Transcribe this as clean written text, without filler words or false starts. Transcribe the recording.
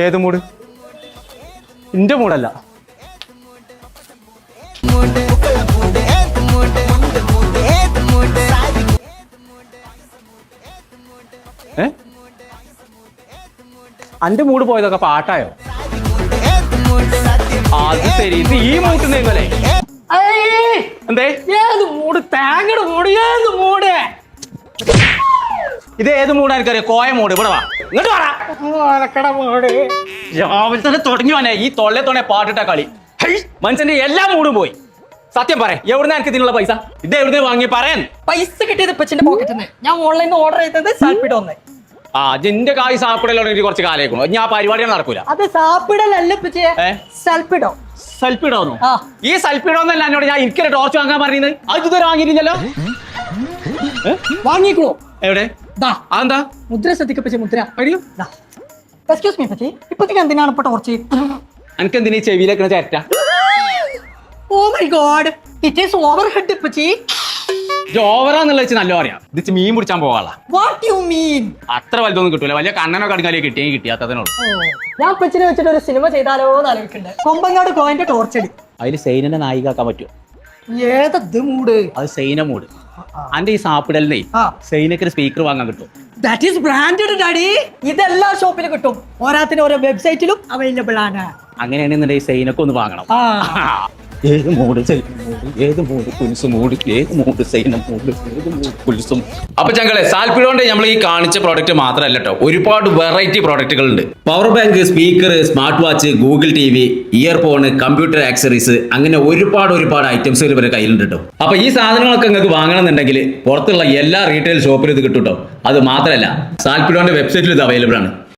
ഏത് മൂഡ്? എന്റെ മൂടല്ല. അന്റെ മൂഡ് പോയതൊക്കെ പാട്ടായോ? അത് ശരി. ഇത് ഈ മൂട്ടുന്നേങ്ങല്ലേ? എന്തേ? ഏത് മൂട്? തേങ്ങയുടെ മൂട്. ഏത് മൂട്? ഇത് ഏത് മൂടാ എനിക്കറിയാം? കോയ മൂട്. ഇവിടെ വാ, ഇങ്ങോട്ട് വാടാ. രാവിലെ തന്നെ തുടങ്ങി വന്നെ ഈ തൊള്ളെ പാട്ടിട്ട കളി. മനുഷ്യന്റെ എല്ലാ മൂടും പോയി. സത്യം പറയാം, എവിടുന്ന എനിക്ക് ഇതിനുള്ള പൈസ? ഇത് എവിടുന്ന് വാങ്ങി പറയാൻ? പൈസ കിട്ടിയത് ഇപ്പച്ചിന്റെ പോക്കറ്റിന്ന്. ഞാൻ ഓൺലൈനിൽ ഓർഡർ ചെയ്തത് സാൽപ്പിഡോ ഒന്ന്. ആ ജിന്റെ കായ് സാപ്പിടല്ലോ കുറച്ച് കാലേക്കണോ? ഞാൻ പരിപാടിയാണ് നടക്കൂല. അത് സാപ്പിടലല്ല സൽപ്പിഡോ. സൽപ്പിടോന്നു? ഈ സൽപ്പിടോന്നല്ല എന്നോട് ഞാൻ എനിക്കൊരു ടോർച്ച് വാങ്ങാൻ പറയുന്നത്. അത് ഇതുവരെ വാങ്ങിയില്ലല്ലോ. വാങ്ങിക്കോ. എവിടെ? അതെന്താ? മുദ്ര ശ്രദ്ധിക്കപ്പച്ചി, മുദ്ര. എക്സ്ക്യൂസ് മീ പച്ചി, ഇപ്പത്തേക്ക് എന്തിനാണ് ഇപ്പൊ ടോർച്ച്? എനിക്കെന്തിനാ ഈ ചെവിയിലേക്കണ ചേരട്ട? Oh my god, it is over head പച്ചി. ഓവറാന്നുള്ള വെച്ച് നല്ല പറയാം. ഇത് മീൻ പിടിച്ചാൻ പോകാനുള്ള. What you mean? അത്ര വലുതൊന്നും കിട്ടൂല. വലിയ കണ്ണനോ കടുങ്ങാലോ കിട്ടിയാത്തതിനോട്. ഞാൻ പച്ചിനെ വെച്ചിട്ട് ഒരു സിനിമ ചെയ്താലോ എന്ന് ആലോചിക്കണ്ടേ. കൊമ്പങ്ങാട് കോയിന്റെ ടോർച്ചടി. അതിൽ സൈനനെ നായികാക്കാൻ പറ്റുമോ? ഏതത് മൂഡ്? അത് സൈന മൂഡ്. അന്റെ ഈ സാപ്പിടലിനെ സൈനക്ക് സ്പീക്കർ വാങ്ങാൻ കിട്ടും. That is branded daddy. ഇതെല്ലാ ഷോപ്പിലും കിട്ടും. ഓരോത്തിന് ഓരോ വെബ്സൈറ്റിലും അവൈലബിൾ ആണ്. അങ്ങനെയാണെന്നുണ്ടെങ്കിൽ സൈനക്ക് ഒന്ന് വാങ്ങണം. ഏത് മൂഡ്? ഏത് മൂഡ്? കുൽസ് മൂഡ്. ഏത് മൂഡ്? സൈന മൂഡ്. ഏത് മൂഡ്? കുൽസും. അപ്പൊ ഞങ്ങളെ സാൽപ്പിടോണ്ട് നമ്മൾ ഈ കാണിച്ച പ്രോഡക്റ്റ് മാത്രമല്ല കേട്ടോ, ഒരുപാട് വെറൈറ്റി പ്രോഡക്റ്റുകൾ ഉണ്ട്. Power bank, speaker, smart watch, Google TV, earphone, computer accessories, അങ്ങനെ ഒരുപാട് ഐറ്റംസുകൾ ഇവരുടെ കയ്യിലുണ്ട് കേട്ടോ. അപ്പൊ ഈ സാധനങ്ങളൊക്കെ നിങ്ങൾക്ക് വാങ്ങണമെന്നുണ്ടെങ്കിൽ പുറത്തുള്ള എല്ലാ റീറ്റെയിൽ ഷോപ്പിലും ഇത് കിട്ടും കേട്ടോ. അത് മാത്രമല്ല സാൽപ്പിടോന്റെ വെബ്സൈറ്റിൽ ഇത് അവൈലബിൾ ആണ്.